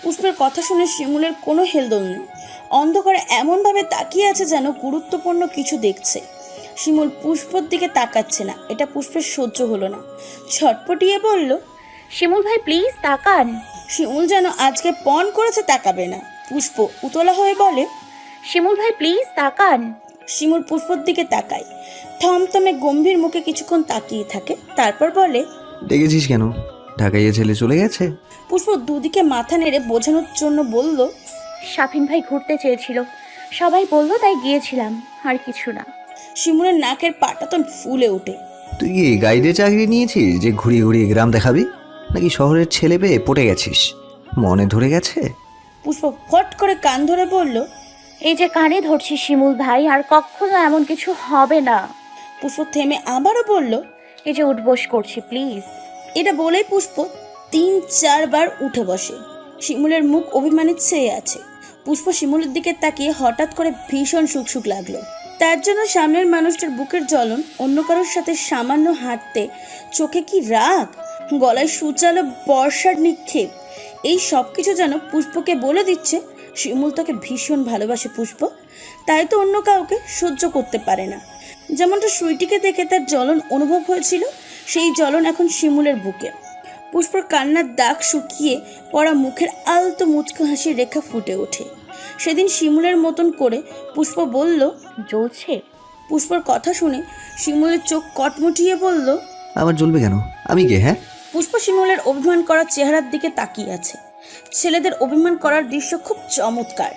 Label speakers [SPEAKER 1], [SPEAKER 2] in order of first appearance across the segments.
[SPEAKER 1] পুষ্পের কথা শুনে শিমুলের কোনো হেলদোল নেই। অন্ধকারে এমনভাবে তাকিয়ে আছে যেন গুরুত্বপূর্ণ কিছু দেখছে। শিমুল পুষ্পর দিকে তাকাচ্ছে না, এটা পুষ্পের সহ্য হলো না। ছটপটিয়ে বলল,
[SPEAKER 2] শিমুল ভাই প্লিজ তাকান।
[SPEAKER 1] শিমুল যেন আজকে পণ করেছে তাকাবে না। পুষ্প উতলা হয়ে বলে,
[SPEAKER 2] শিমুল ভাই প্লিজ তাকান।
[SPEAKER 1] শিমুল পুষ্পর দিকে তাকায়, থমথমে গম্ভীর মুখে কিছুক্ষণ তাকিয়ে থাকে, তারপর বলে,
[SPEAKER 3] ডেকেছিস কেন? ঢাকাইয়ে ছেলে চলে গেছে?
[SPEAKER 1] পুষ্প দুদিকে মাথা নেড়ে বোঝানোর জন্য বলল,
[SPEAKER 2] শাফিন ভাই ঘুরতে চেয়েছিল, সবাই বলল তাই গিয়েছিলাম, আর কিছু না।
[SPEAKER 1] শিমুলের নাকের পাটাতন ফুলে ওঠে।
[SPEAKER 3] তুই কি গাইডে চাকরি নিয়েছিস যে ঘুরিয়ে ঘুরিয়ে গ্রাম দেখাবি, নাকি শহরের ছেলে পেয়ে পটে গেছিস? মনে ধরে গেছে?
[SPEAKER 1] পুষ্প ফট করে কান ধরে বলল,
[SPEAKER 2] এই যে কানে ধরছি শিমুল ভাই, আর কখনো এমন কিছু হবে না।
[SPEAKER 1] পুষ্প থেমে আবারও বলল,
[SPEAKER 2] এই যে উঠবোস করছি প্লিজ।
[SPEAKER 1] এটা বলেই পুষ্প 3-4 বার উঠে বসে। শিমুলের মুখ অভিমানে ছেয়ে আছে। পুষ্প শিমুলের দিকে তাকিয়ে হঠাৎ করে ভীষণ সুখ লাগলো। তার জন্য সামনের মানুষটার বুকের জ্বলন, অন্য কারোর সাথে সামান্য হাঁটতে, চোখে কি রাগ, গলায় সুচালো বর্ষার নিক্ষেপ, এই সব কিছু যেন পুষ্পকে বলে দিচ্ছে শিমুল তাকে ভীষণ ভালোবাসে। পুষ্প তাই তো অন্য কাউকে সহ্য করতে পারে না। যেমনটা সুইটিকে দেখে তার জ্বলন অনুভব হয়েছিল, সেই জ্বলন এখন শিমুলের বুকে। পুষ্পর কান্নার দাগ শুকিয়ে পড়া মুখের আলতো মুচকো হাসির রেখা ফুটে ওঠে। সেদিন শিমুলের মতন করে পুষ্প বলল,
[SPEAKER 2] জ্বলছে?
[SPEAKER 1] পুষ্পর কথা শুনে শিমুলের চোখ কটমুটিয়ে বলল,
[SPEAKER 3] আমার জ্বলবে কেন? আমি কে? হ্যাঁ,
[SPEAKER 1] পুষ্প শিমুলের অভিমান করা চেহারার দিকে তাকিয়ে আছে। ছেলেদের অভিমান করার দৃশ্য খুব চমৎকার।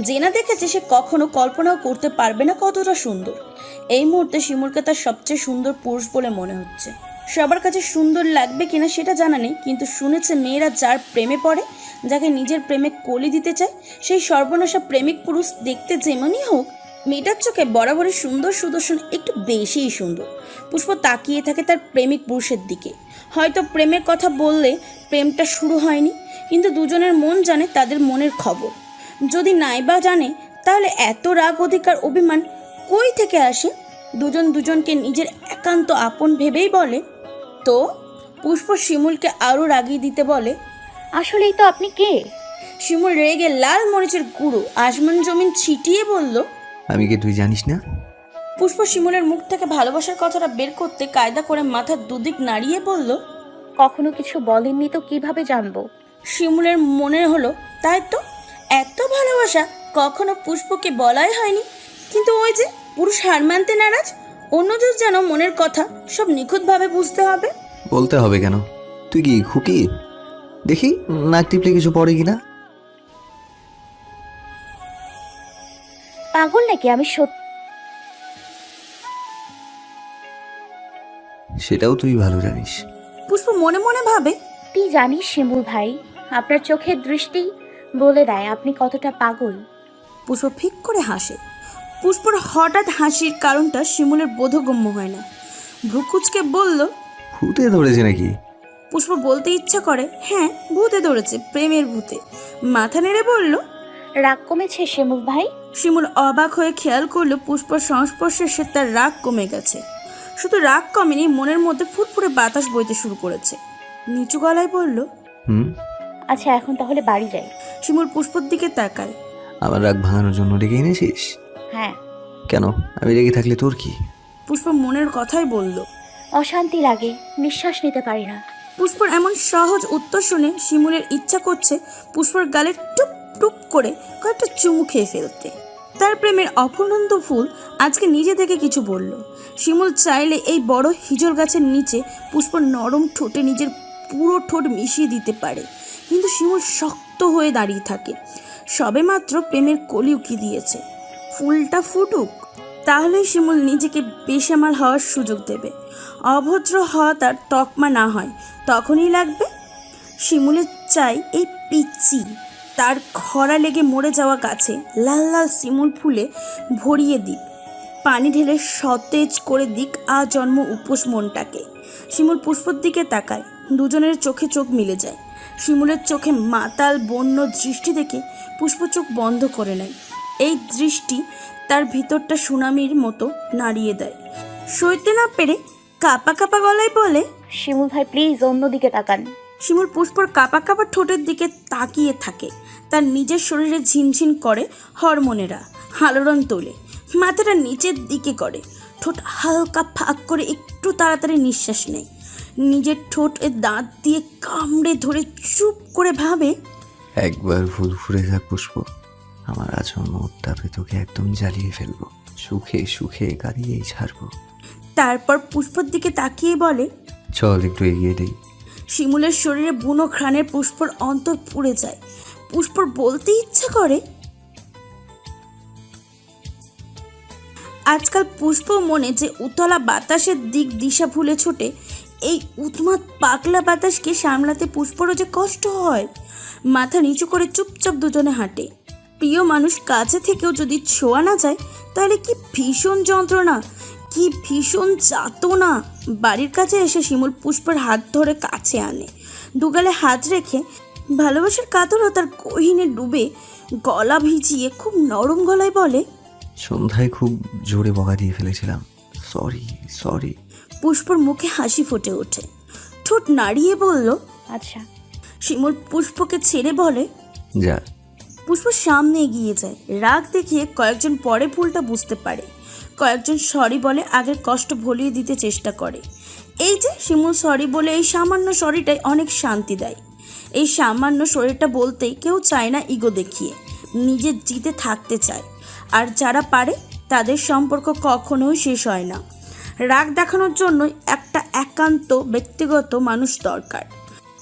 [SPEAKER 1] যে না দেখেছে সে কখনো কল্পনাও করতে পারবে না কতটা সুন্দর। এই মুহূর্তে শিমুলকে তার সবচেয়ে সুন্দর পুরুষ বলে মনে হচ্ছে। সবার কাছে সুন্দর লাগবে কিনা সেটা জানা নেই, কিন্তু শুনেছে মেয়েরা যার প্রেমে পড়ে, যাকে নিজের প্রেমে কলি দিতে চায়, সেই সর্বনাশা প্রেমিক পুরুষ দেখতে যেমনই হোক, মেয়েটার চোখে বরাবরই সুন্দর সুদর্শন একটু বেশিই সুন্দর। পুষ্প তাকিয়ে থাকে তার প্রেমিক পুরুষের দিকে। হয়তো প্রেমের কথা বললে প্রেমটা শুরু হয়নি, কিন্তু দুজনের মন জানে তাদের মনের খবর। যদি নাইবা জানে, তাহলে এত রাগ অধিকার অভিমান কই থেকে আসে? দুজন দুজনকে নিজের একান্ত আপন ভেবেই বলে। তো পুষ্প শিমুলকে আরও রাগিয়ে দিতে বলে,
[SPEAKER 2] আসলেই তো আপনি কে?
[SPEAKER 1] শিমুল রেগে লাল মরিচের গুঁড়ো আসমান জমিন ছিটিয়ে বলল।
[SPEAKER 3] আমি কে তুই জানিস না?
[SPEAKER 1] পুষ্প শিমুলের মুখ থেকে ভালোবাসার কথাটা বের করতে কায়দা করে মাথার দুদিক নাড়িয়ে বলল।
[SPEAKER 2] কখনো কিছু বলেননি তো কিভাবে জানবো?
[SPEAKER 1] শিমুলের মনে হলো তাই তো, এত ভালোবাসা কখনো পুষ্পকে বলাই হয়নি। কিন্তু ওই যে পুরুষ হার মানতে নারাজ, অন্যদের যেন মনের কথা সব নিখুঁতভাবে বুঝতে হবে।
[SPEAKER 3] বলতে হবে কেন? তুই কি খুকি? দেখি নাক টিপলে কিছু পড়ে কিনা।
[SPEAKER 2] পাগল নাকি? আমি সত্যি।
[SPEAKER 3] সেটাও তুই ভালো জানিস।
[SPEAKER 1] পুষ্প মনে মনে ভাবে,
[SPEAKER 2] জানি শিমুল ভাই, আপনার চোখের দৃষ্টি বলে দেয় আপনি কতটা পাগল।
[SPEAKER 1] পুষ্প ফিক করে হাসে। পুষ্পর হঠাৎ হাসির কারণটা শিমুলের বোধগম্য হয় না। ভ্রুকুচকে বলল,
[SPEAKER 3] ভূতে ধরেছে নাকি?
[SPEAKER 1] পুষ্প বলতে ইচ্ছা করে, হ্যাঁ ভূতে ধরেছে, প্রেমের ভূতে। মাথা নেড়ে বলল,
[SPEAKER 2] রাগ কমেছে শিমুল ভাই?
[SPEAKER 1] শিমুল অবাক হয়ে খেয়াল করলো পুষ্পর সংস্পর্শে সে তার রাগ কমে গেছে। শুধু রাগ কমেনি, মনের মধ্যে ফুরফুরে বাতাস বইতে শুরু করেছে। নিচু গলায় বলল,
[SPEAKER 2] আচ্ছা এখন তাহলে বাড়ি যাই।
[SPEAKER 1] শিমুল পুষ্পর দিকে তাকায়।
[SPEAKER 3] আমার রাগ ভাঙানোর জন্য ডেকে এনেছিস?
[SPEAKER 2] হ্যাঁ।
[SPEAKER 3] কেন? আমি রেগে থাকলে তোর কি?
[SPEAKER 1] পুষ্প মনের কথাই বলল।
[SPEAKER 2] অশান্তি লাগে, নিঃশ্বাস নিতে পারি না।
[SPEAKER 1] পুষ্পর এমন সহজ উত্তর শুনে শিমুলের ইচ্ছা করছে পুষ্পর গালে টুপ টুপ করে কয়েকটা চুমু খেয়ে ফেলতে। তার প্রেমের অপূর্ণান্ত ফুল আজকে নিজে থেকে কিছু বলল। শিমুল চাইলে এই বড় হিজল গাছের নিচে পুষ্পর নরম ঠোঁটে নিজের পুরো ঠোঁট মিশিয়ে দিতে পারে, কিন্তু শিমুল শক্ত হয়ে দাঁড়িয়ে থাকে। সবেমাত্র প্রেমের কলি উকিয়ে দিয়েছে, ফুলটা ফুটুক, তাহলেই শিমুল নিজেকে বেসামাল হওয়ার সুযোগ দেবে। অভদ্র হওয়া তার তকমা না হয়, তখনই লাগবে। শিমুলের চাই এই পিচ্ছি, তার খরা লেগে মরে যাওয়া গাছে লাল লাল শিমুল ফুলে ভরিয়ে দিক, পানি ঢেলে সতেজ করে দিক আজন্ম উপোস মনটাকে। শিমুল পুষ্পর দিকে তাকায়, দুজনের চোখে চোখ মিলে যায়। শিমুলের চোখে মাতাল বন্য দৃষ্টি দেখে পুষ্প চোখ বন্ধ করে নেয়। এই দৃষ্টি তার ভিতরটা সুনামির মতো নাড়িয়ে দেয়। সইতে না পেরে কাপা কাপা গলায় বলে,
[SPEAKER 2] শিমুল ভাই প্লিজ অন্যদিকে তাকান।
[SPEAKER 1] শিমুল পুষ্পর কাপা কাপা ঠোঁটের দিকে তাকিয়ে থাকে। তার নিজের শরীরে ঝিনঝিন করে হরমোনেরা, আলোড়ন তোলে, মাথাটা নিচের দিকে করে, ঠোঁট হালকা ফাঁক করে একটু তাড়াতাড়ি নিঃশ্বাস নেয়। নিজের ঠোঁটে দাঁত দিয়ে কামড়ে ধরে চুপ করে ভাবে,
[SPEAKER 3] একবার ভুল ফুরে যাক পুষ্প, আমার আচরণ উত্তাপে তোকে একদম জ্বালিয়ে ফেলবো, সুখে সুখে কাঁদিয়েই ছাড়বো।
[SPEAKER 1] তারপর পুষ্পর দিকে তাকিয়ে বলে,
[SPEAKER 3] চল একটু এগিয়ে দেই।
[SPEAKER 1] শিমুলের শরীরে বুনো ঘ্রাণের পুষ্পর অন্তর পুড়ে যায়। পুষ্পর বলতে ইচ্ছা করে, আজকাল পুষ্প মনে যে উতলা বাতাসের দিক দিশা ভুলে ছোটে, এই উন্মাদ পাগলা বাতাসকে সামলাতে পুষ্পরও যে কষ্ট হয়। মাথা নিচু করে চুপচাপ দুজনে হাঁটে। প্রিয় মানুষ কাছে থেকেও যদি ছোঁয়া না যায় তাহলে কি ভীষণ যন্ত্রণা, কি ভীষণ যাতনা। বাড়ির কাছে এসে শিমুল পুষ্পের হাত ধরে কাছে আনে, দুগালে হাত রেখে ভালোবাসার কাতরতার গহীনে ডুবে গলা ভিজিয়ে খুব নরম গলায় বলে,
[SPEAKER 3] সন্ধ্যায় খুব জোরে বকা দিয়ে ফেলেছিলাম, সরি সরি।
[SPEAKER 1] পুষ্পর মুখে হাসি ফুটে ওঠে, ঠোঁট নাড়িয়ে বলল,
[SPEAKER 2] আচ্ছা।
[SPEAKER 1] শিমুল পুষ্পকে ছেড়ে বলে,
[SPEAKER 3] যা।
[SPEAKER 1] পুষ্প সামনে এগিয়ে যায়। রাগ দেখিয়ে কয়েকজন পরে ভুলটা বুঝতে পারে, কয়েকজন সরি বলে আগের কষ্ট ভুলিয়ে দিতে চেষ্টা করে। এই যে শিমুল সরি বলে, এই সামান্য সরিটাই অনেক শান্তি দেয়। এই সামান্য সরিটা বলতেই কেউ চায় না ইগো দেখিয়ে, নিজের জিতে থাকতে চায়। আর যারা পারে তাদের সম্পর্ক কখনোই শেষ হয় না। রাগ দেখানোর জন্য একটা একান্ত ব্যক্তিগত মানুষ দরকার।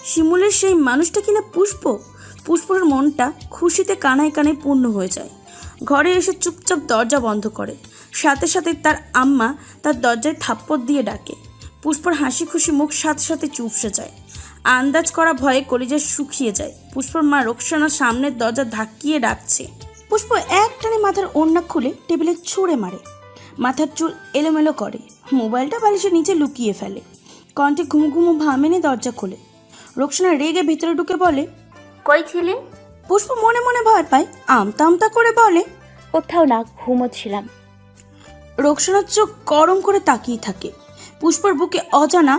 [SPEAKER 1] শিমুলের সেই মানুষটা কিনা পুষ্প। পুষ্পর মনটা খুশিতে কানায় কানায় পূর্ণ হয়ে যায়। ঘরে এসে চুপচাপ দরজা বন্ধ করে, সাথে সাথে তার আম্মা তার দরজায় থাপ্পড় দিয়ে ডাকে। পুষ্পর হাসি খুশি মুখ সাথে সাথে চুপসে যায়। আন্দাজ করা ভয়ে কলিজা শুকিয়ে যায়। পুষ্পর মা রোকসানার সামনের দরজা ধাক্কিয়ে ডাকছে। পুষ্প একটানে মাথার ওড়না খুলে টেবিলে ছুঁড়ে মারে, মাথার চুল এলোমেলো করে, মোবাইলটা বালিশের নিচে লুকিয়ে ফেলে। কণ্ঠে ঘুমু ঘুমু ভাব এনে দরজা খোলে। রোকসানা রেগে ভিতরে ঢুকে বলে,
[SPEAKER 2] কই ছিলি?
[SPEAKER 1] পুষ্প মনে মনে ভয় পায়, আমতা আমতা করে বলে,
[SPEAKER 2] কোথাও না, ঘুমোচ্ছিলাম।
[SPEAKER 1] রোকসানার চোখ গরম করে তাকিয়ে থাকে। পুষ্পর বুকে অজানা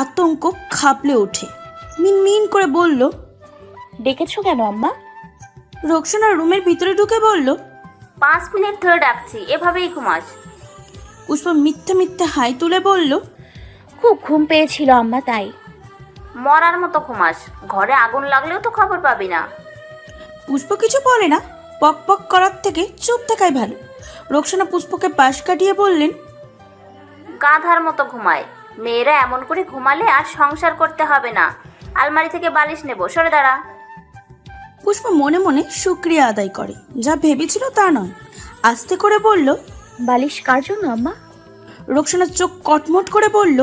[SPEAKER 1] আতঙ্ক খাবলে ওঠে। মিন মিন করে বলল,
[SPEAKER 2] ডেকেছো কেন আম্মা?
[SPEAKER 1] রোকসানা রুমের ভিতরে ঢুকে বলল,
[SPEAKER 4] 5 মিনিট ধরে ডাকছি, এভাবেই ঘুমাস?
[SPEAKER 1] পুষ্প মিথ্যে মিথ্যে হাই তুলে বলল,
[SPEAKER 2] খুব ঘুম পেয়েছিল আম্মা, তাই।
[SPEAKER 4] মরার মতো ঘুমাস, ঘরে আগুন লাগলেও তো খবর পাবি না।
[SPEAKER 1] পুষ্প কিছু বলে না, পক পক করার থেকে চুপ থাকাই ভালো। রোকসানা পুষ্পকে পাশ কাটিয়ে বললেন,
[SPEAKER 4] গাধার মতো ঘুমায়। মেয়েরা এমন করে ঘুমালে আর সংসার করতে হবে না। আলমারি থেকে বালিশ নেব, সরে দাঁড়া।
[SPEAKER 1] পুষ্প মনে মনে শুকরিয়া আদায় করে, যা ভেবেছিল তা নয়। আস্তে করে বলল,
[SPEAKER 2] বালিশ কার জন্য আম্মা?
[SPEAKER 1] রোকসানার চোখ কটমট করে বলল,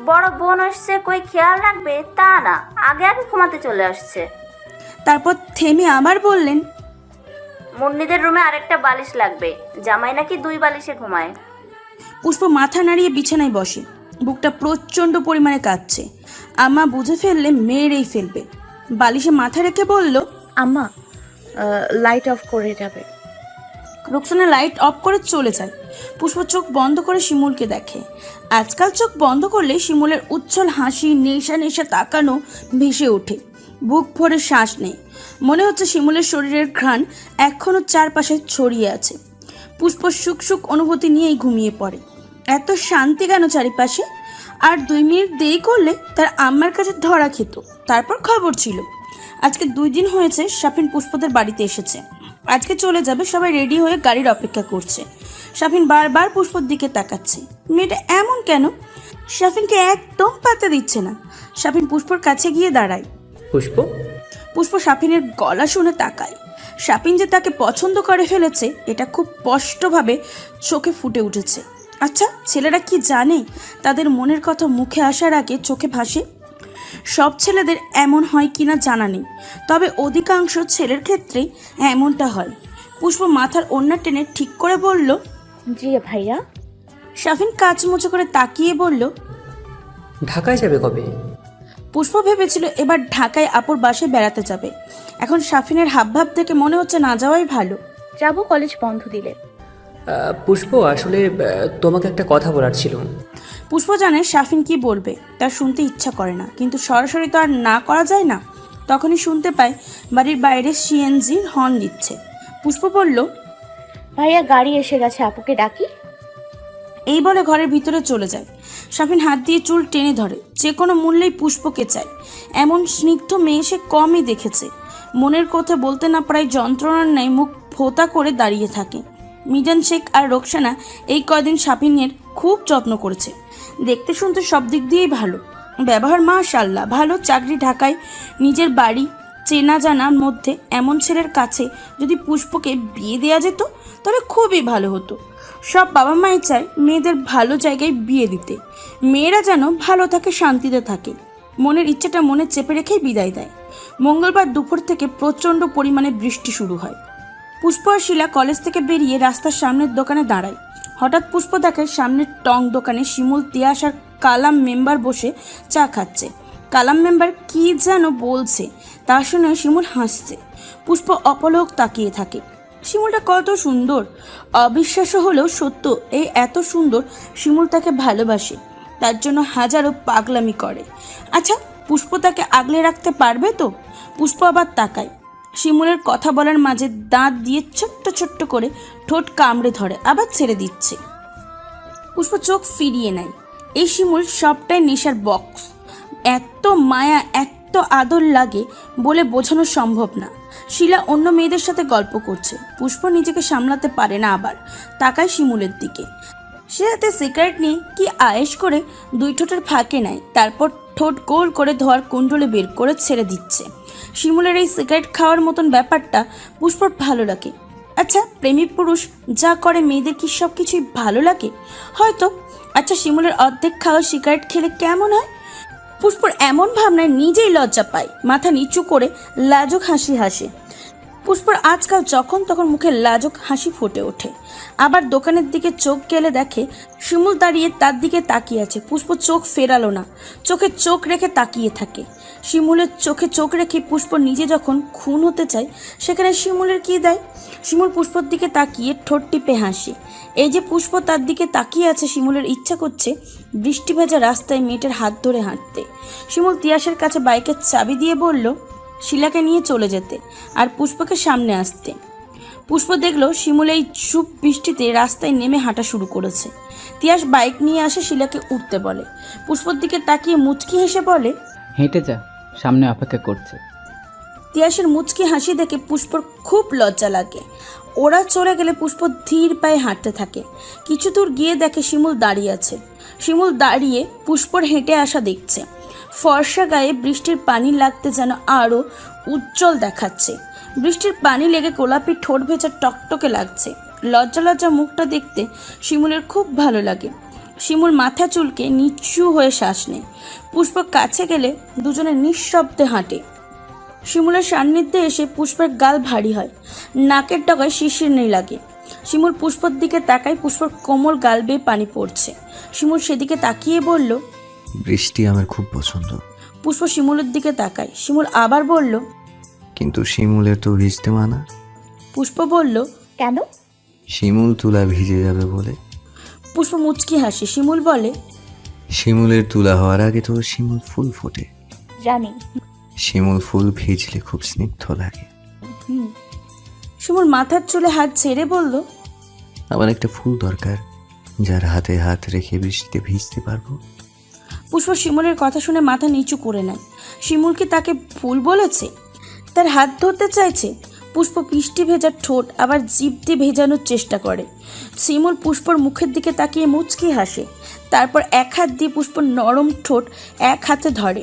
[SPEAKER 4] বড় বোন আসছে, কই খেয়াল রাখবে তা না, আগে আগে ঘুমাতে চলে আসছে।
[SPEAKER 1] তারপর থেমে আবার বললেন,
[SPEAKER 4] মুন্নিদের রুমে আরেকটা বালিশ লাগবে, জামাই নাকি 2 বালিশে ঘুমায়।
[SPEAKER 1] পুষ্প মাথা নাড়িয়ে বিছানায় বসে, বুকটা প্রচণ্ড পরিমাণে কাঁপছে। আম্মা বুঝে ফেললে মেরেই ফেলবে। বালিশে মাথা রেখে বলল,
[SPEAKER 2] আম্মা, লাইট অফ করে যাবে।
[SPEAKER 1] রোকসানা লাইট অফ করে চলে যায়। পুষ্প চোখ বন্ধ করে শিমুলকে দেখে। আজকাল চোখ বন্ধ করলে শিমুলের উচ্ছল হাসি, নেশা নেশা তাকানো ভেসে ওঠে। বুক ভরে শ্বাস নেই, মনে হচ্ছে শিমুলের শরীরের ঘ্রাণ এখনও চারপাশে ছড়িয়ে আছে। পুষ্প সুখ সুখ অনুভূতি নিয়েই ঘুমিয়ে পড়ে। এত শান্তি কেন চারিপাশে? আর 2 মিনিট দেরি করলে তার আম্মার কাছে ধরা খেত। তারপর খবর ছিল, আজকে 2 দিন হয়েছে শাফিন পুষ্পদের বাড়িতে এসেছে। আজকে চলে যাবে, সবাই রেডি হয়ে গাড়ির অপেক্ষা করছে। শাফিন বারবার পুষ্পর দিকে তাকাচ্ছে। মেয়েটা এমন কেন? শাফিনকে একদম পাত্তা দিচ্ছে না। শাফিন পুষ্পর কাছে গিয়ে দাঁড়ায়।
[SPEAKER 5] পুষ্প?
[SPEAKER 1] পুষ্প শাফিনের গলা শুনে তাকায়। শাফিন যে তাকে পছন্দ করে ফেলেছে এটা খুব স্পষ্টভাবে চোখে ফুটে উঠেছে। আচ্ছা, ছেলেরা কি জানে তাদের মনের কথা মুখে আসার আগে চোখে ভাসে? সব ছেলেদের এমন হয় কিনা জানা নেই, তবে অধিকাংশ ছেলের ক্ষেত্রেই এমনটা হয়। পুষ্প মাথার ওড়না টেনে ঠিক করে বলল,
[SPEAKER 2] জি ভাইয়া।
[SPEAKER 1] শাফিন কাচমুচো করে তাকিয়ে বলল,
[SPEAKER 5] ঢাকায় যাবে কবে?
[SPEAKER 1] পুষ্প ভেবেছিল এবার ঢাকায় আপুর বাসায় বেড়াতে যাবে। এখন শাফিনের হাবভাব থেকে মনে হচ্ছে না যাওয়াই ভালো।
[SPEAKER 2] যাব কলেজ বন্ধ দিলে।
[SPEAKER 5] পুষ্প, আসলে তোমাকে একটা কথা বলার ছিল।
[SPEAKER 1] পুষ্প জানে শাফিন কি বলবে, তার শুনতে ইচ্ছা করে না, কিন্তু সরাসরি তো আর না করা যায় না। তখনই শুনতে পায় বাড়ির বাইরে সিএনজি হর্ন দিচ্ছে। পুষ্প বলল,
[SPEAKER 2] ভাইয়া গাড়ি এসে গেছে, আপুকে ডাকি?
[SPEAKER 1] এই বলে ঘরের ভিতরে চলে যায়। শাফিন হাত দিয়ে চুল টেনে ধরে, যে কোনো মূল্যেই পুষ্পকে চায়। এমন স্নিগ্ধ মেয়ে সে কমই দেখেছে। মনের কথা বলতে না পারায় যন্ত্রণার ন্যায় মুখ ফোঁতা করে দাঁড়িয়ে থাকে। মিজান শেখ আর রোকসানা এই কয়দিন শাফিনের খুব যত্ন করেছে। দেখতে শুনতে সব দিক দিয়েই ভালো, ব্যবহার মাশাআল্লাহ ভালো। চাকরি ঢাকায়, নিজের বাড়ি, চেনা জানার মধ্যে এমন ছেলের কাছে যদি পুষ্পকে বিয়ে দেওয়া যেত তাহলে খুবই ভালো হতো। সব বাবা মাই চায় মেয়েদের ভালো জায়গায় বিয়ে দিতে, মেয়েরা যেন ভালো থাকে, শান্তিতে থাকে। মনের ইচ্ছেটা মনে চেপে রেখেই বিদায় দেয়। মঙ্গলবার দুপুর থেকে প্রচণ্ড পরিমাণে বৃষ্টি শুরু হয়। পুষ্প আর শিলা কলেজ থেকে বেরিয়ে রাস্তার সামনের দোকানে দাঁড়ায়। হঠাৎ পুষ্প দেখে সামনের টং দোকানে শিমুল, তিয়াস আর কালাম মেম্বার বসে চা খাচ্ছে। কালাম মেম্বার কি যেন বলছে, তা শুনে শিমুল হাসছে। পুষ্প অপলক তাকিয়ে থাকে। শিমুলটা কত সুন্দর, অবিশ্বাস্য হলেও সত্য। এই এত সুন্দর শিমুল তাকে ভালোবাসে, তার জন্য হাজারো পাগলামি করে। আচ্ছা, পুষ্প তাকে আগলে রাখতে পারবে তো? পুষ্প আবার তাকায়। শিমুলের কথা বলার মাঝে দাঁত দিয়ে ছোট্ট ছোট্ট করে ঠোঁট কামড়ে ধরে, আবার ছেড়ে দিচ্ছে। পুষ্প চোখ ফিরিয়ে নেয়। এই শিমুল সবটাই নেশার বক্স। এত মায়া, এত আদর লাগে বলে বোঝানো সম্ভব না। শিলা অন্য মেয়েদের সাথে গল্প করছে। পুষ্প নিজেকে সামলাতে পারে না, আবার তাকায় শিমুলের দিকে। সে হাতে সিগারেট নিয়ে কি আয়েশ করে দুই ঠোঁটের ফাঁকে নেয়, তারপর ঠোঁট গোল করে ধোয়ার কুণ্ডলে বের করে ছেড়ে দিচ্ছে। শিমুলের এই সিগারেট খাওয়ার মতন ব্যাপারটা পুষ্পর ভালো লাগে। আচ্ছা, প্রেমিক পুরুষ যা করে মেয়েদের কি সব কিছুই ভালো লাগে? হয়তো। আচ্ছা, শিমুলের অর্ধেক খাওয়া সিগারেট খেলে কেমন হয়? পুষ্পর এমন ভাবনায় নিজেই লজ্জা পায়, মাথা নিচু করে লাজুক হাসি হাসে। পুষ্পর আজকাল যখন তখন মুখে লাজুক হাসি ফুটে ওঠে। আবার দোকানের দিকে চোখ গেলে দেখে শিমুল দাঁড়িয়ে তার দিকে তাকিয়ে আছে। পুষ্প চোখ ফেরালো না, চোখে চোখ রেখে তাকিয়ে থাকে। শিমুলের চোখে চোখ রেখে পুষ্প নিজে যখন খুন হতে চায়, সেখানে শিমুলের কী দেয়? শিমুল পুষ্পর দিকে তাকিয়ে ঠোঁট টিপে হাসে। এই যে পুষ্প তার দিকে তাকিয়ে আছে, শিমুলের ইচ্ছা করছে বৃষ্টি ভেজা রাস্তায় মেয়েটার হাত ধরে হাঁটতে। শিমুল তিয়াসের কাছে বাইকের চাবি দিয়ে বলল শিলাকে নিয়ে চলে যেতে আর পুষ্পকে সামনে আসতে। পুষ্প দেখলো শিমুল এই চুপ বৃষ্টিতে রাস্তায় নেমে হাঁটা শুরু করেছে। তিয়াস বাইক নিয়ে আসে, শিলাকে উঠতে বলে। পুষ্পর দিকে তাকিয়ে মুচকি হেসে বলে,
[SPEAKER 6] হেঁটে যা, সামনে অপেক্ষা করছে।
[SPEAKER 1] তিয়াসের মুচকি হাসি দেখে পুষ্পর খুব লজ্জা লাগে। ওরা চলে গেলে পুষ্প ধীর পায়ে হাঁটতে থাকে। কিছু দূর গিয়ে দেখে শিমুল দাঁড়িয়ে আছে। শিমুল দাঁড়িয়ে পুষ্পর হেঁটে আসা দেখছে। ফর্সা গায়ে বৃষ্টির পানি লাগতে যেন আরও উজ্জ্বল দেখাচ্ছে। বৃষ্টির পানি লেগে গোলাপি ঠোঁট ভেজা টকটকে লাগছে। লজ্জা লজ্জা মুখটা দেখতে শিমুলের খুব ভালো লাগে। শিমুল মাথা চুলকে নিচু হয়ে শ্বাস নেয়। পুষ্প কাছে গেলে দুজনে নিঃশব্দে হাঁটে। শিমুলের সান্নিধ্যে এসে পুষ্পের গাল ভারী হয়, নাকের ডগায় শিরশিরনি লাগে। শিমুল পুষ্পর দিকে তাকায়, পুষ্পর কোমল গাল বেয়ে পানি পড়ছে। শিমুল সেদিকে তাকিয়ে বলল,
[SPEAKER 3] বৃষ্টি আমার খুব পছন্দ।
[SPEAKER 1] পুষ্প শিমুলের দিকে তাকায়। শিমুল আবার বলল,
[SPEAKER 3] কিন্তু শিমুলের তো ভিজতে মানা।
[SPEAKER 1] পুষ্প বলল,
[SPEAKER 2] কেন?
[SPEAKER 3] শিমুল তুলা ভিজে যাবে বলে।
[SPEAKER 1] পুষ্প মুচকি হাসে। শিমুল বলে,
[SPEAKER 3] শিমুলের তুলা হওয়ার আগে তো শিমুল ফুল ফোটে।
[SPEAKER 2] জানি।
[SPEAKER 3] শিমুল ফুল ভিজলে খুব স্নিগ্ধ লাগে।
[SPEAKER 1] শিমুল মাথার চুলে হাত ছেড়ে বলল,
[SPEAKER 3] আমার একটা ফুল দরকার, যার হাতে হাত রেখে বৃষ্টিতে ভিজতে পারবো।
[SPEAKER 1] পুষ্প শিমুলের কথা শুনে মাথা নিচু করে নেয়। শিমুল কি তাকে ফুল বলেছে? তার হাত ধরতে চাইছে? পুষ্প বৃষ্টি ভেজা ঠোঁট আবার জিভ দিয়ে ভেজানোর চেষ্টা করে। শিমুল পুষ্পর মুখের দিকে তাকিয়ে মুচকি হাসে। তারপর এক হাত দিয়ে পুষ্পর নরম ঠোঁট এক হাতে ধরে।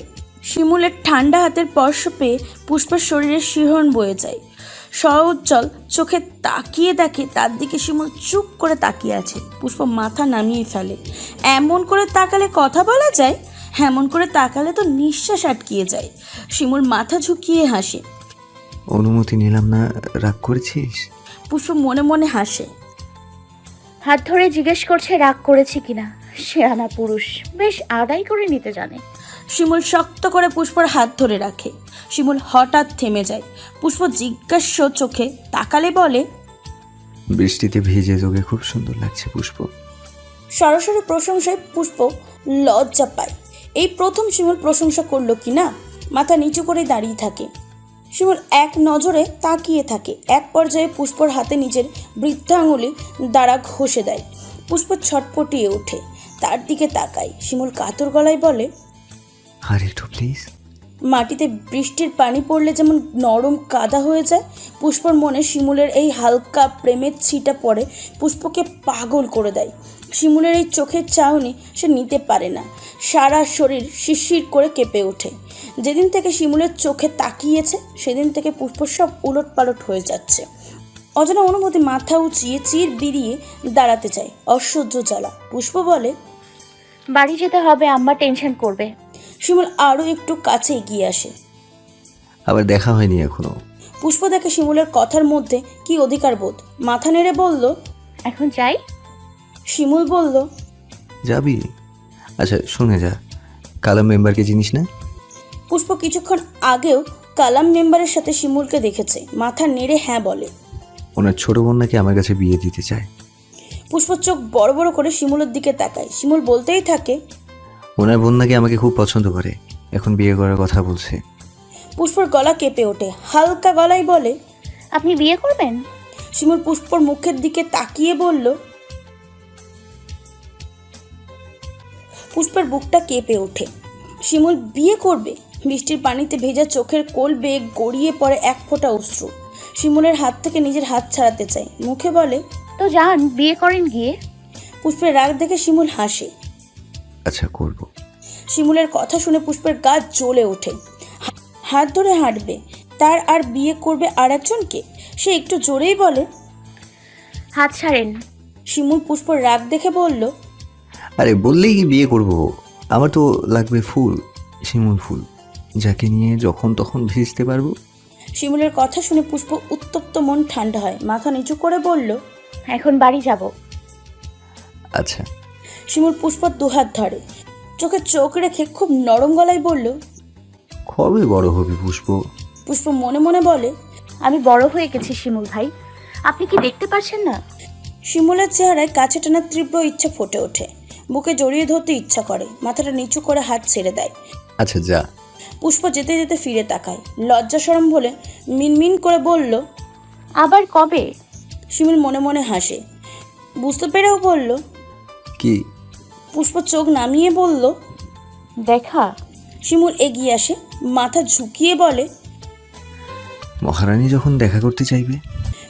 [SPEAKER 1] শিমুলের ঠান্ডা হাতের স্পর্শ পেয়ে পুষ্পের শরীরে শিহরণ বয়ে যায়। সউজ্জ্বল চোখে তাকিয়ে দেখে তার দিকে শিমুল চুপ করে তাকিয়ে আছে। পুষ্প মাথা নামিয়ে ফেলে। এমন করে তাকালে কথা বলা যায়? এমন করে তাকালে তো নিঃশ্বাস আটকিয়ে যায়। শিমুল মাথা ঝুঁকিয়ে হাসে।
[SPEAKER 3] অনুমতি নিলাম না, রাগ করেছিস?
[SPEAKER 1] পুষ্প মনে মনে হাসে।
[SPEAKER 2] হাত ধরে জিজ্ঞেস করছে রাগ করেছি কিনা। শেয়ানা পুরুষ, বেশ আদায় করে নিতে জানে।
[SPEAKER 1] শিমুল শক্ত করে পুষ্পর হাত ধরে রাখে। শিমুল হঠাৎ থেমে যায়। পুষ্প জিজ্ঞাস্য চোখে তাকালে বলে,
[SPEAKER 3] বৃষ্টিতে ভিজে তোকে খুব সুন্দর লাগছে পুষ্প।
[SPEAKER 1] সরাসরি প্রশংসায় পুষ্প লজ্জা পায়। এই প্রথম শিমুল প্রশংসা করলো কি না, মাথা নিচু করে দাঁড়িয়ে থাকে। শিমুল এক নজরে তাকিয়ে থাকে। এক পর্যায়ে পুষ্পর হাতে নিজের বৃদ্ধাঙ্গুলি দ্বারা ঘষে দেয়। পুষ্প ছটপটিয়ে ওঠে, তার দিকে তাকায়। শিমুল কাতর গলায় বলে,
[SPEAKER 3] আর একটু প্লিজ।
[SPEAKER 1] মাটিতে বৃষ্টির পানি পড়লে যেমন নরম কাদা হয়ে যায়, পুষ্পর মনে শিমুলের এই হালকা প্রেমের ছিটা পড়ে পুষ্পকে পাগল করে দেয়। শিমুলের এই চোখের চাহনি সে নিতে পারে না, সারা শরীর শিরশির করে কেঁপে ওঠে। যেদিন থেকে শিমুলের চোখে তাকিয়েছে সেদিন থেকে পুষ্প সব উলটপালট হয়ে যাচ্ছে। অজানা অনুভূতি মাথা উঁচিয়ে চির বিরিয়ে দাঁড়াতে চায়। অসহ্য জ্বালা। পুষ্প বলে,
[SPEAKER 2] বাড়ি যেতে হবে, আম্মা টেনশন করবে।
[SPEAKER 1] শিমুল আরও একটু কাছে এগিয়ে আসে।
[SPEAKER 3] আবার দেখা হয়নি এখনো।
[SPEAKER 1] পুষ্প দেখে শিমুলের কথার মধ্যে কি অধিকার বোধ, মাথা নেড়ে বলল,
[SPEAKER 2] এখন যাই।
[SPEAKER 1] শিমুল বলল,
[SPEAKER 3] যাবি? আচ্ছা শুনে যা, কালাম মেম্বারকে চিনিস না?
[SPEAKER 1] পুষ্প কিছুক্ষণ আগেও কালাম মেম্বারের সাথে শিমুলকে দেখেছে। মাথা নেড়ে হ্যাঁ বলে।
[SPEAKER 3] ওনার ছোট বোন নাকি আমার কাছে বিয়ে দিতে চায়।
[SPEAKER 1] পুষ্প চোখ বড় বড় করে শিমুলের দিকে তাকায়। শিমুল বলতেই থাকে,
[SPEAKER 3] ওনার বোন নাকি আমাকে খুব পছন্দ করে, এখন বিয়ে করার কথা বলছে।
[SPEAKER 1] পুষ্পর গলা কেঁপে ওঠে। হালকা গলায় বলে,
[SPEAKER 2] আপনি বিয়ে করবেন?
[SPEAKER 1] শিমুল পুষ্পর মুখের দিকে তাকিয়ে বলল। পুষ্পের বুকটা কেঁপে ওঠে। শিমুল বিয়ে করবে? বৃষ্টির পানিতে ভেজা চোখের কোল বেয়ে গড়িয়ে পড়ে এক ফোঁটা অশ্রু। শিমুলের হাত থেকে নিজের হাত ছাড়াতে চায়, মুখে বলে,
[SPEAKER 2] তো যান, বিয়ে করেন গিয়ে।
[SPEAKER 1] পুষ্পের রাগ দেখে শিমুল হাসে।
[SPEAKER 3] আচ্ছা করব।
[SPEAKER 1] শিমুলের কথা শুনে পুষ্পের গা জ্বলে ওঠে। হাত ধরে হাঁটবে, তার আর বিয়ে করবে আর একজনকে? সে একটু জোরেই বলে।
[SPEAKER 2] হাত ছাড়েন।
[SPEAKER 1] শিমুল পুষ্পর রাগ দেখে বলল,
[SPEAKER 3] আরে বললেই কি বিয়ে করব? আমার তো লাগবে ফুল, শিমুল ফুল, যাকে নিয়ে যখন তখন ভিজতে পারবো।
[SPEAKER 1] শিমুলের কথা শুনে পুষ্প উত্তপ্ত মন ঠান্ডা হয়। মাথা নিচু করে বলল,
[SPEAKER 2] এখন বাড়ি যাব।
[SPEAKER 3] আচ্ছা।
[SPEAKER 1] শিমুল পুষ্পর দুহাত ধরে, চোখে চোখ রেখে খুব নরম গলায় বলল,
[SPEAKER 3] কবে বড় হবি পুষ্প?
[SPEAKER 1] পুষ্প মনে মনে বলে,
[SPEAKER 2] আমি বড় হয়ে গেছি শিমুল ভাই, আপনি কি দেখতে পাচ্ছেন না?
[SPEAKER 1] শিমুলের চেহারায় কাছে টানার তীব্র ইচ্ছা ফুটে ওঠে। বুকে জড়িয়ে ধরতে ইচ্ছা করে, মাথাটা নিচু করে হাত ছেড়ে দেয়।
[SPEAKER 3] আচ্ছা যা।
[SPEAKER 1] পুষ্প যেতে যেতে ফিরে তাকায়, লজ্জা শরম বলে মিনমিন করে বলল,
[SPEAKER 2] আবার কবে?
[SPEAKER 1] শিমুল মনে মনে হাসে, বুঝতে পেরেও বলল।
[SPEAKER 3] কি?
[SPEAKER 1] পুষ্প চোখ নামিয়ে বলল,
[SPEAKER 2] দেখা।
[SPEAKER 1] শিমুল এগিয়ে আসে, মাথা ঝুঁকিয়ে বলে,
[SPEAKER 3] মহারানী যখন দেখা করতে চাইবে।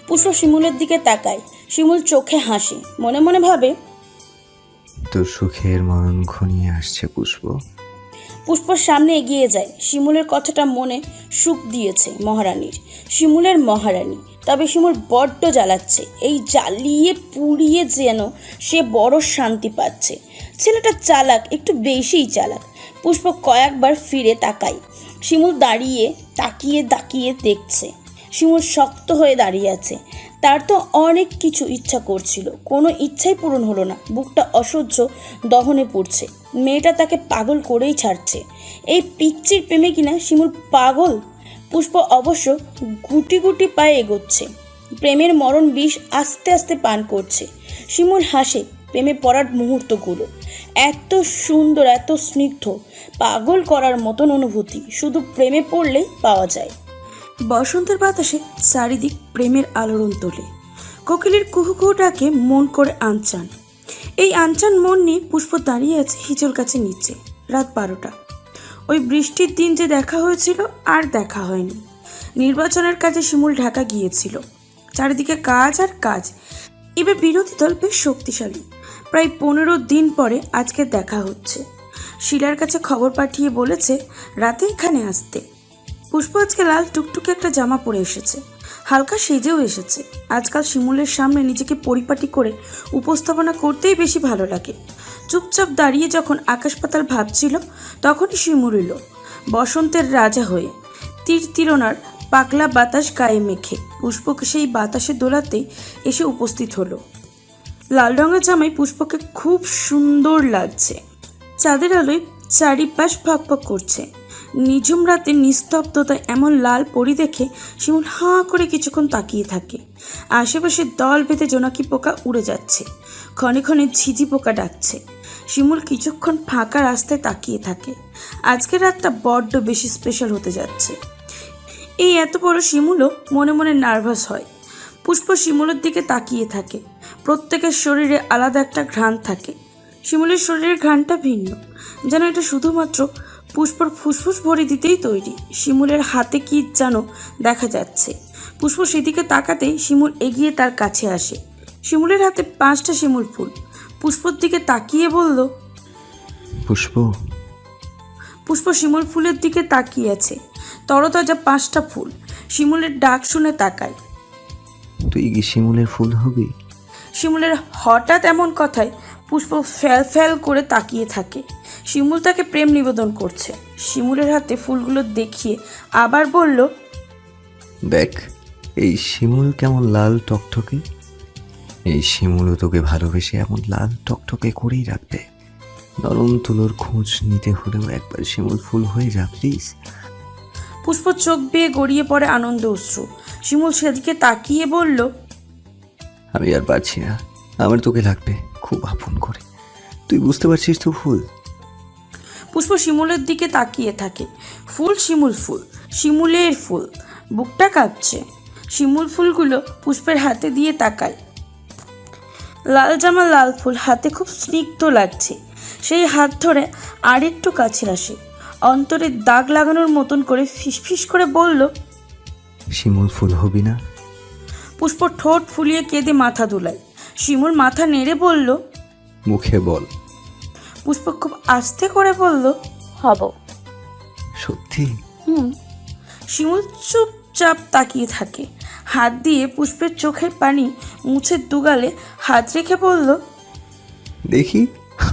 [SPEAKER 1] পুষ্প শিমুলের দিকে তাকায়। শিমুল চোখে হাসে, মনে মনে ভাবে,
[SPEAKER 3] তোর সুখের মরণ ঘনিয়ে আসছে পুষ্প।
[SPEAKER 1] পুষ্পর সামনে এগিয়ে যায়। শিমুলের কথাটা মনে সুখ দিয়েছে মহারানীর, শিমুলের মহারানী। তবে শিমুল বড্ড জ্বালাচ্ছে, এই জ্বালিয়ে পুড়িয়ে যেন সে বড় শান্তি পাচ্ছে। ছেলেটা চালাক, একটু বেশিই চালাক। পুষ্প কয়েকবার ফিরে তাকায়। শিমুল দাঁড়িয়ে তাকিয়ে তাকিয়ে দেখছে। শিমুল শক্ত হয়ে দাঁড়িয়ে আছে। তার তো অনেক কিছু ইচ্ছা করছিল, কোনো ইচ্ছাই পূরণ হলো না। বুকটা অসহ্য দহনে পড়ছে। মেয়েটা তাকে পাগল করেই ছাড়ছে। এই পিচ্চির প্রেমে কিনা শিমুল পাগল। পুষ্প অবশ্য গুটি গুটি পায়ে এগোচ্ছে, প্রেমের মরণ বিষ আস্তে আস্তে পান করছে। শিমুল হাসে প্রেমে পড়ার মুহূর্তগুলো। এত সুন্দর, এত স্নিগ্ধ, পাগল করার মতন অনুভূতি শুধু প্রেমে পড়লেই পাওয়া যায়। বসন্তের বাতাসে চারিদিক প্রেমের আলোড়ন তোলে। কোকিলের কুহু কুহু ডাকে মন করে আনচান। এই আনচান মন নিয়ে পুষ্প দাঁড়িয়ে আছে হিজল কাছে নিচে। রাত 12টা। ওই বৃষ্টির দিন যে দেখা হয়েছিল আর দেখা হয়নি। নির্বাচনের কাজে শিমুল ঢাকা গিয়েছিল। চারিদিকে কাজ আর কাজ। এবার বিরোধী দল বেশ শক্তিশালী। প্রায় 15 দিন পরে আজকে দেখা হচ্ছে। শিলার কাছে খবর পাঠিয়ে বলেছে রাতে এখানে আসতে। পুষ্প আজকে লাল টুকটুকে একটা জামা পরে এসেছে, হালকা সেজেও এসেছে। আজকাল শিমুলের সামনে নিজেকে পরিপাটি করে উপস্থাপনা করতেই বেশি ভালো লাগে। চুপচাপ দাঁড়িয়ে যখন আকাশ পাতাল ভাবছিল, তখনই শিমুল এলো বসন্তের রাজা হয়ে, তীর তীরনার পাগলা বাতাস গায়ে মেখে। পুষ্পকে সেই বাতাসে দোলাতে এসে উপস্থিত হলো। লাল রঙের জামায় পুষ্পকে খুব সুন্দর লাগছে। চাঁদের আলোয় চারিপাশ ফকফক করছে। নিঝুম রাতে নিস্তব্ধতায় এমন লাল পরি দেখে শিমুল হাঁ করে কিছুক্ষণ তাকিয়ে থাকে। আশেপাশে দল বেঁধে জোনাকি পোকা উড়ে যাচ্ছে, ক্ষণে ক্ষণে ঝিঝি পোকা ডাকছে। শিমুল কিছুক্ষণ ফাঁকা রাস্তায় তাকিয়ে থাকে। আজকের রাতটা বড্ড বেশি স্পেশাল হতে যাচ্ছে। এই এত বড় শিমুলও মনে মনে নার্ভাস হয়। পুষ্প শিমুলের দিকে তাকিয়ে থাকে। প্রত্যেকের শরীরে আলাদা একটা ঘ্রাণ থাকে। শিমুলের শরীরের ঘ্রাণটা ভিন্ন, যেন এটা শুধুমাত্র পুষ্পর ফুসফুস ভরে দিতেই তৈরি। শিমুলের হাতে কি যেন দেখা যাচ্ছে। পুষ্প সেদিকে তাকাতেই শিমুল এগিয়ে তার কাছে আসে। শিমুলের হাতে 5টা শিমুল ফুল। পুষ্পর দিকে তাকিয়ে বলল,
[SPEAKER 3] পুষ্প,
[SPEAKER 1] পুষ্প শিমুল ফুলের দিকে তাকিয়ে আছে। তরতাজা 5টা ফুল। শিমুলের ডাক শুনে তাকায়।
[SPEAKER 3] তুই কি শিমুলের ফুল হবি?
[SPEAKER 1] শিমুলের হঠাৎ এমন কথায় পুষ্প ফ্যাল ফ্যাল করে তাকিয়ে থাকে। শিমুল তাকে প্রেম নিবেদন করছে। শিমুলের হাতে ফুলগুলো দেখিয়ে আবার বলল,
[SPEAKER 3] দেখ, এই শিমুল কেমন লাল টকটকে। এই শিমুলও তোকে ভালোবেসে এমন লাল টকটকে করেই রাখবে। নরম তুলোর খোঁজ নিতে হলেও একবার শিমুল ফুল হয়ে যা প্লিজ।
[SPEAKER 1] পুষ্প চোখ বেয়ে গড়িয়ে পড়ে আনন্দ অশ্রু। শিমুল সেদিকে তাকিয়ে বলল,
[SPEAKER 3] আমি আর পারছি না, আমার তোকে লাগবে খুব আপন করে। তুই বুঝতে পারছিস তো ফুল?
[SPEAKER 1] পুষ্প শিমুলের দিকে তাকিয়ে থাকে। ফুল শিমুল ফুল, শিমুলের ফুল। বুকটা কাঁপছে। শিমুল ফুলগুলো পুষ্পের হাতে দিয়ে তাকায়। লাল জামা লাল ফুল, হাতে খুব স্নিগ্ধ লাগছে। সেই হাত ধরে আরেকটু কাছে আসে। অন্তরে দাগ লাগানোর মতন করে ফিসফিস করে বলল,
[SPEAKER 3] শিমুল ফুল হবি না?
[SPEAKER 1] পুষ্প ঠোঁট ফুলিয়ে কেঁদে মাথা দুলায়। শিমুল মাথা নেড়ে বলল,
[SPEAKER 3] মুখে বল।
[SPEAKER 1] পুষ্প খুব আস্তে করে বলল,
[SPEAKER 2] হব।
[SPEAKER 3] সত্যি?
[SPEAKER 1] শিমুল চুপচাপ তাকিয়ে থাকে। হাত দিয়ে পুষ্পের চোখের পানি মুছে দুগালে হাত রেখে বলল,
[SPEAKER 3] দেখি।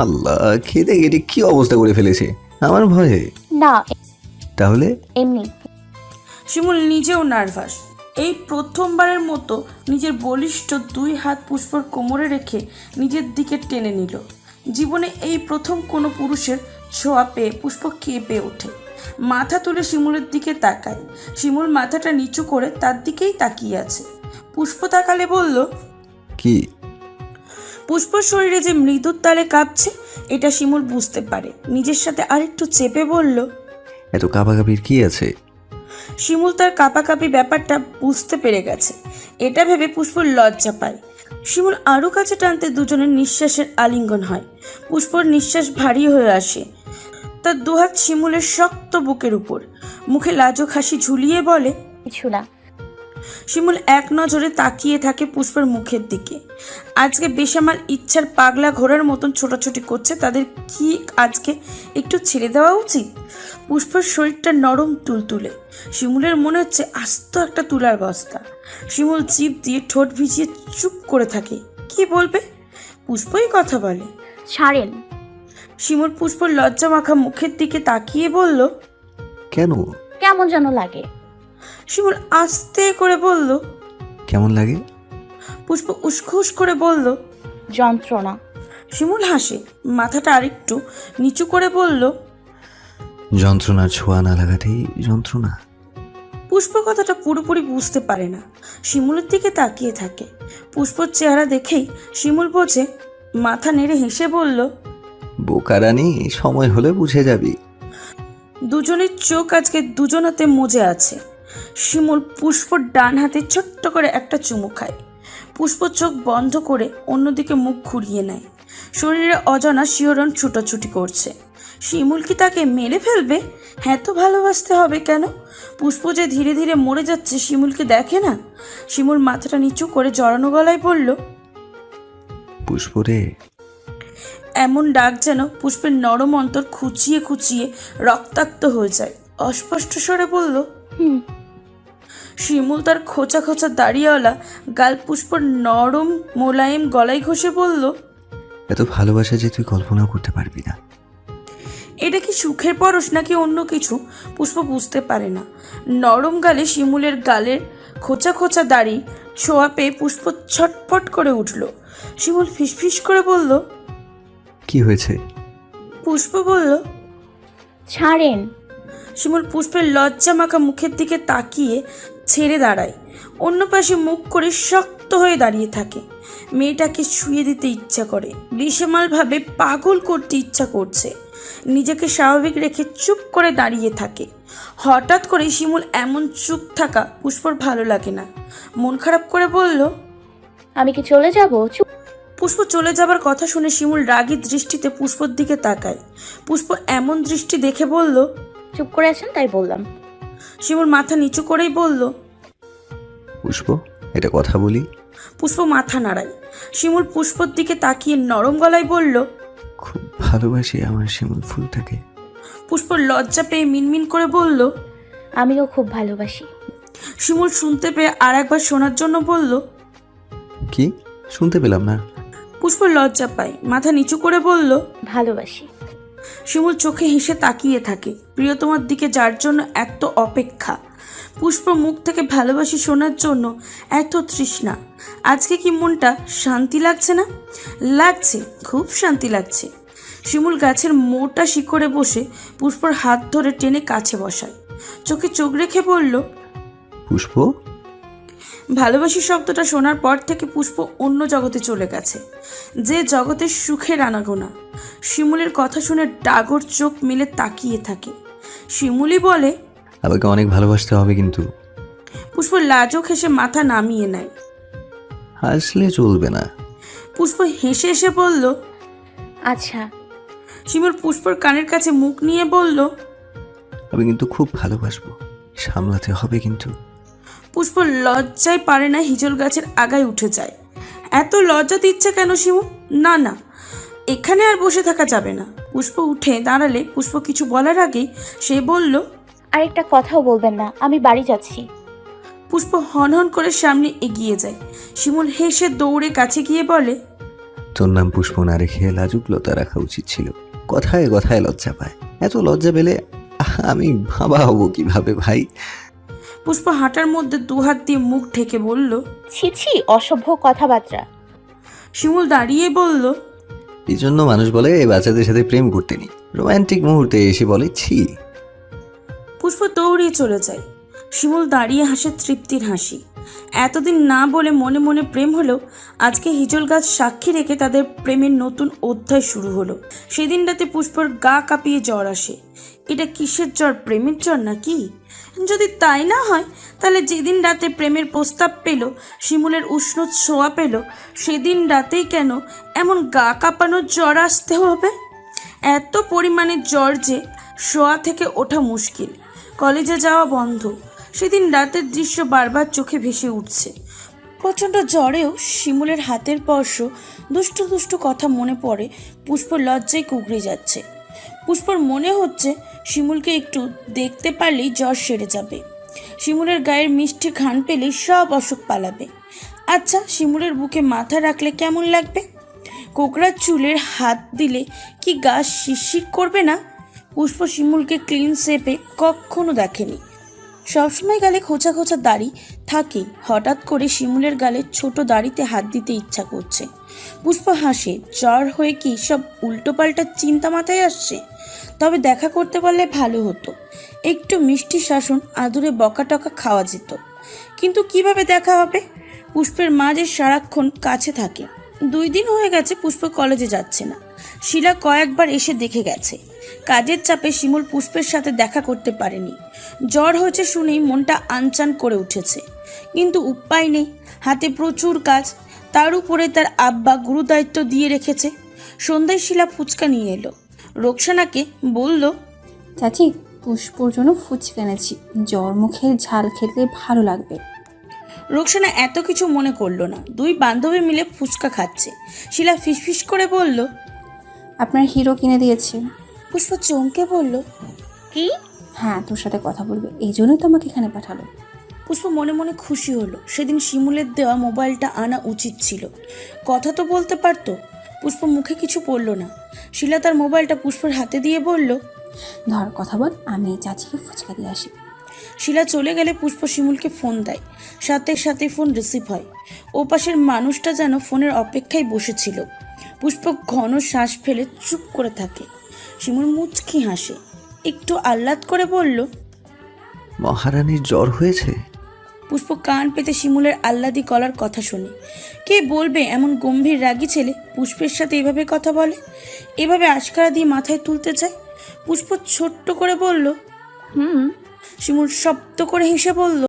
[SPEAKER 3] আল্লাহ, খেতে খেতে কি অবস্থা করে ফেলেছে আমার ভয়ে।
[SPEAKER 2] না,
[SPEAKER 3] তাহলে
[SPEAKER 2] এমনি।
[SPEAKER 1] শিমুল নিজেও নার্ভাস। এই প্রথমবারের মতো নিজের বলিষ্ঠ 2 হাত পুষ্পর কোমরে রেখে নিজের দিকে টেনে নিল। জীবনে এই প্রথম কোনো পুরুষের ছোঁয়া পেয়ে পুষ্প কেঁপে ওঠে। মাথা তুলে শিমুলের দিকে তাকায়। শিমুল মাথাটা নিচু করে তার দিকেই তাকিয়ে আছে। পুষ্প তাকালে বলল,
[SPEAKER 3] কি?
[SPEAKER 1] পুষ্পর শরীরে যে মৃদুর তালে কাঁপছে এটা শিমুল বুঝতে পারে। নিজের সাথে আরেকটু চেপে বলল,
[SPEAKER 3] এত কাবাকাবির কি আছে?
[SPEAKER 1] শিমুল তার কাঁপাকাঁপি ব্যাপারটা বুঝতে পেরে গেছে। এটা ভেবে পুষ্পর লজ্জা পায়। শিমুল আরও কাছে টানতে দুজনের নিঃশ্বাসের আলিঙ্গন হয়। পুষ্পর নিঃশ্বাস ভারী হয়ে আসে। তার 2 হাত শিমুলের শক্ত বুকের উপর। মুখে লাজুক হাসি ঝুলিয়ে বলে,
[SPEAKER 2] কিছু না।
[SPEAKER 1] শিমুল এক নজরে তাকিয়ে থাকে পুষ্পের মুখের দিকে। আজকে বেসামাল ইচ্ছার পাগলা ঘোড়ার মতন ছোটাছুটি করছে। তাদের কি আজকে একটু ছেড়ে দেওয়া উচিত? পুষ্পের শরীরটা নরম তুলতুলে। শিমুলের মনে হচ্ছে আস্ত একটা তুলার বস্তা। শিমুল জিভ দিয়ে ঠোঁট ভিজিয়ে চুপ করে থাকে। কি বলবে? পুষ্পই কথা বলে।
[SPEAKER 2] ছাড়েন।
[SPEAKER 1] শিমুল পুষ্পর লজ্জা মাখা মুখের দিকে তাকিয়ে বলল,
[SPEAKER 3] কেন?
[SPEAKER 2] কেমন যেন লাগে।
[SPEAKER 1] শিমুল আস্তে করে বলল,
[SPEAKER 3] কেমন লাগে?
[SPEAKER 1] পুষ্প উসখুস করে বলল,
[SPEAKER 2] যন্ত্রণা।
[SPEAKER 1] শিমুল হাসে। মাথাটা আরেকটু নিচু করে বলল,
[SPEAKER 3] যন্ত্রণার ছোঁয়া না লাগাতেই যন্ত্রণা।
[SPEAKER 1] পুষ্প কথাটা পুরোপুরি বুঝতে পারে না। শিমুলের দিকে তাকিয়ে থাকে। পুষ্পর চেহারা দেখেই শিমুল বোঝে। মাথা নেড়ে হেসে বলল,
[SPEAKER 3] বোকারানি, সময় হলে বুঝে যাবি।
[SPEAKER 1] দুজনের চোখ আজকে দুজনাতে মজে আছে। শিমুল পুষ্পর ডান হাতে ছোট্ট করে একটা চুমু খায়। পুষ্প চোখ বন্ধ করে অন্যদিকে মুখ ঘুরিয়ে নেয়। শরীরে অজানা শিহরণ ছুটোছুটি করছে। শিমুল কি তাকে মেরে ফেলবে? হ্যাঁ, তো ভালোবাসতে হবে কেন? পুষ্প যে ধীরে ধীরে মরে যাচ্ছে শিমুলকে দেখে না। শিমুল মাথাটা নিচু করে জড়ানো গলায় বলল,
[SPEAKER 3] পুষ্প রে।
[SPEAKER 1] এমন ডাক যেন পুষ্পের নরম অন্তর খুঁচিয়ে খুঁচিয়ে রক্তাক্ত হয়ে যায়। অস্পষ্ট স্বরে বলল, শিমুল তার খোঁচা খোঁচা দাড়িওয়ালা গাল পুষ্পর নরম মোলায়েম গলায় ঘষে বলল,
[SPEAKER 3] এত ভালোবাসা যে তুই কল্পনা করতে পারবি না।
[SPEAKER 1] এটা কি সুখের পরশ নাকি অন্য কিছু? পুষ্প বুঝতে পারে না। নরম গালে শিমুলের গালের খোঁচা খোঁচা দাড়ি ছোঁয়া পেয়ে পুষ্প ছটফট করে উঠল। শিমুল ফিসফিস করে বলল,
[SPEAKER 3] কি হয়েছে?
[SPEAKER 1] পুষ্প বলল,
[SPEAKER 2] ছাড়েন।
[SPEAKER 1] শিমুল পুষ্পের লজ্জা মাখা মুখের দিকে তাকিয়ে ছেড়ে দাঁড়ায়। অন্য পাশে মুখ করে শক্ত বিরক্ত হয়ে দাঁড়িয়ে থাকে। মেয়েটাকে শুয়ে দিতে ইচ্ছা করে, বেসামালভাবে পাগল করতে ইচ্ছা করছে। নিজেকে স্বাভাবিক রেখে চুপ করে দাঁড়িয়ে থাকে। হঠাৎ করে শিমুল এমন চুপ থাকা পুষ্পর ভালো লাগে না। মন খারাপ করে বলল,
[SPEAKER 2] আমি কি চলে যাব? চুপ।
[SPEAKER 1] পুষ্প চলে যাবার কথা শুনে শিমুল রাগী দৃষ্টিতে পুষ্পর দিকে তাকায়। পুষ্প এমন দৃষ্টি দেখে বলল,
[SPEAKER 2] চুপ করে আছেন তাই বললাম।
[SPEAKER 1] শিমুল মাথা নিচু করেই বলল,
[SPEAKER 3] পুষ্প, এটা কথা বলি।
[SPEAKER 1] পুষ্প মাথা নাড়ায়। শিমুল পুষ্পর দিকে তাকিয়ে নরম গলায় বলল,
[SPEAKER 3] খুব ভালোবাসি আমার শিমুল ফুলটাকে।
[SPEAKER 1] পুষ্প লজ্জা পেয়ে মিনমিন করে বলল,
[SPEAKER 2] আমিও খুব ভালোবাসি।
[SPEAKER 1] শিমুল শুনতে পেয়ে আর একবার শোনার জন্য বলল।
[SPEAKER 3] কি? শুনতে পেলাম না।
[SPEAKER 1] পুষ্প লজ্জা পায়, মাথা নিচু করে বলল,
[SPEAKER 2] ভালোবাসি।
[SPEAKER 1] শিমুল চোখে হেসে তাকিয়ে থাকে। প্রিয়তমার দিকে যার জন্য এত অপেক্ষা, পুষ্প মুখ থেকে ভালোবাসি শোনার জন্য এত তৃষ্ণা। আজকে কি মনটা শান্তি লাগছে না? লাগছে, খুব শান্তি লাগছে। শিমুল গাছের মোটা শিকড়ে বসে পুষ্পর হাত ধরে টেনে কাছে বসায়। চোখে চোখ রেখে বলল,
[SPEAKER 3] পুষ্প।
[SPEAKER 1] ভালোবাসি শব্দটা শোনার পর থেকে পুষ্প অন্য জগতে চলে গেছে, যে জগতের সুখের আনাগোনা। শিমুলের কথা শুনে ডাগর চোখ মিলে তাকিয়ে থাকে। শিমুলই বলে,
[SPEAKER 3] আমাকে অনেক ভালোবাসতে হবে কিন্তু।
[SPEAKER 1] পুষ্প লাজুক হেসে মাথা নামিয়ে নেয়।
[SPEAKER 3] হাসলে চলবে না।
[SPEAKER 1] পুষ্প হেসে হেসে বলল,
[SPEAKER 2] আচ্ছা।
[SPEAKER 1] শিমুল পুষ্পর কানের কাছে মুখ নিয়ে বলল,
[SPEAKER 3] আমি কিন্তু খুব ভালোবাসবো, সামলাতে হবে কিন্তু।
[SPEAKER 1] পুষ্প লজ্জায় পারে না হিজল গাছের আগায় উঠে যায়। এত লজ্জা দিচ্ছে কেন শিমু? না না, এখানে আর বসে থাকা যাবে না। পুষ্প উঠে দাঁড়ালে পুষ্প কিছু বলার আগেই সে বলল,
[SPEAKER 2] আরেকটা কথাও বলবেন না, আমি বাড়ি যাচ্ছি।
[SPEAKER 1] পুষ্প হনহন করে সামনে এগিয়ে যায়। শিমুল হেসে দৌড়ে কাছে গিয়ে বলে,
[SPEAKER 3] তোর নাম পুষ্প না রেখে লাজুক লতা রাখা উচিত ছিল। কথায় কথায় লজ্জা পায়। এত লজ্জা পেলে আমি বাবা হব কিভাবে ভাই?
[SPEAKER 1] পুষ্প হাঁটার মধ্যে দুহাত দিয়ে মুখ ঢেকে বলল।
[SPEAKER 2] ছি ছি, অসভ্য কথাবার্তা।
[SPEAKER 1] শিমুল দাঁড়িয়ে বলল,
[SPEAKER 3] এই জন্য মানুষ বলে বাচ্চাদের সাথে প্রেম করতে নেই, রোমান্টিক মুহূর্তে এসে বলে ছি।
[SPEAKER 1] পুষ্প দৌড়িয়ে চলে যায়। শিমুল দাঁড়িয়ে হাসে তৃপ্তির হাসি। এতদিন না বলে মনে মনে প্রেম হলেও আজকে হিজল গাছ সাক্ষী রেখে তাদের প্রেমের নতুন অধ্যায় শুরু হলো। সেদিন রাতে পুষ্পর গা কাঁপিয়ে জ্বর আসে। এটা কিসের জ্বর? প্রেমের জ্বর নাকি? যদি তাই না হয় তাহলে যেদিন রাতে প্রেমের প্রস্তাব পেল, শিমুলের উষ্ণ ছোঁয়া পেল, সেদিন রাতেই কেন এমন গা কাঁপানোর জ্বর আসতে হবে? এত পরিমাণে জ্বর যে শোয়া থেকে ওঠা মুশকিল, কলেজে যাওয়া বন্ধ। সেদিন রাতের দৃশ্য বারবার চোখে ভেসে উঠছে। প্রচণ্ড জ্বরেও শিমুলের হাতের স্পর্শ, দুষ্টু দুষ্টু কথা মনে পড়ে। পুষ্প লজ্জায় কুঁকড়ে যাচ্ছে। পুষ্পর মনে হচ্ছে শিমুলকে একটু দেখতে পারলেই জ্বর সেরে যাবে। শিমুলের গায়ের মিষ্টি ঘ্রাণ পেলেই সব অসুখ পালাবে। আচ্ছা, শিমুলের বুকে মাথা রাখলে কেমন লাগবে? কোকড়ার চুলের হাত দিলে কি গা শিরশির করবে না? পুষ্প শিমুলকে ক্লিন শেপে কখনো দেখেনি। সবসময় গালে খোঁচা খোঁচা দাড়ি থাকে। হঠাৎ করে শিমুলের গালে ছোট দাড়িতে হাত দিতে ইচ্ছা করছে। পুষ্প হাসে। জ্বর হয়ে কি সব উল্টোপাল্টা চিন্তা মাথায় আসছে? তবে দেখা করতে পারলে ভালো হতো। একটু মিষ্টি শাসন, আদুরে বকাটকা খাওয়া যেত। কিন্তু কিভাবে দেখা হবে? পুষ্পের মা যে সারাক্ষণ কাছে থাকে। 2 দিন হয়ে গেছে পুষ্প কলেজে যাচ্ছে না। শিলা কয়েকবার এসে দেখে গেছে। কাজের চাপে শিমুল পুষ্পের সাথে দেখা করতে পারেনি। জ্বর হয়েছে শুনেই মনটা আনচান করে উঠেছে, কিন্তু উপায় নেই। হাতে প্রচুর কাজ, তার উপরে তার আব্বা গুরুদায়িত্ব দিয়ে রেখেছে। সন্ধ্যায় শিলা ফুচকা নিয়ে এলো। রোকসানাকে বলল,
[SPEAKER 7] চাচি, পুষ্পর জন্য ফুচকা এনেছি, জ্বর মুখে ঝাল খেতে ভালো লাগবে।
[SPEAKER 1] রোকসানা এত কিছু মনে করলো না। 2 বান্ধবী মিলে ফুচকা খাচ্ছে। শিলা ফিসফিস করে বলল,
[SPEAKER 7] আপনার হিরো কিনে দিয়েছে।
[SPEAKER 1] পুষ্প চমকে বলল,
[SPEAKER 2] কি?
[SPEAKER 7] হ্যাঁ, তোর সাথে কথা বলবে, এই জন্যই তো আমাকে এখানে পাঠালো।
[SPEAKER 1] পুষ্প মনে মনে খুশি হলো। সেদিন শিমুলের দেওয়া মোবাইলটা আনা উচিত ছিল। কথা তো বলতে পারতো। পুষ্প মুখে কিছু বলল না। শিলা তার মোবাইলটা পুষ্পর হাতে দিয়ে বলল,
[SPEAKER 7] ধর, কথা বল, আমি চাচিকে ফুচকা দিয়ে আসি।
[SPEAKER 1] শিলা চলে গেলে পুষ্প শিমুলকে ফোন দেয়। সাথে সাথে ফোন রিসিভ হয়। ওপাশের মানুষটা যেন ফোনের অপেক্ষায় বসেছিল। পুষ্প ঘন শ্বাস ফেলে চুপ করে থাকে। শিমুল মুচকি হাসে, একটু আহ্লাদ করে বলল,
[SPEAKER 3] মহারানীর জ্বর হয়েছে?
[SPEAKER 1] পুষ্প কান পেতে শিমুলের আহ্লাদি গলার কথা শোনে। কে বলবে এমন গম্ভীর রাগী ছেলে পুষ্পের সাথে এভাবে কথা বলে, এভাবে আশকারা দিয়ে মাথায় তুলতে চায়। পুষ্প ছোট্ট করে বলল, শিমুল শব্দ করে হেসে বলল,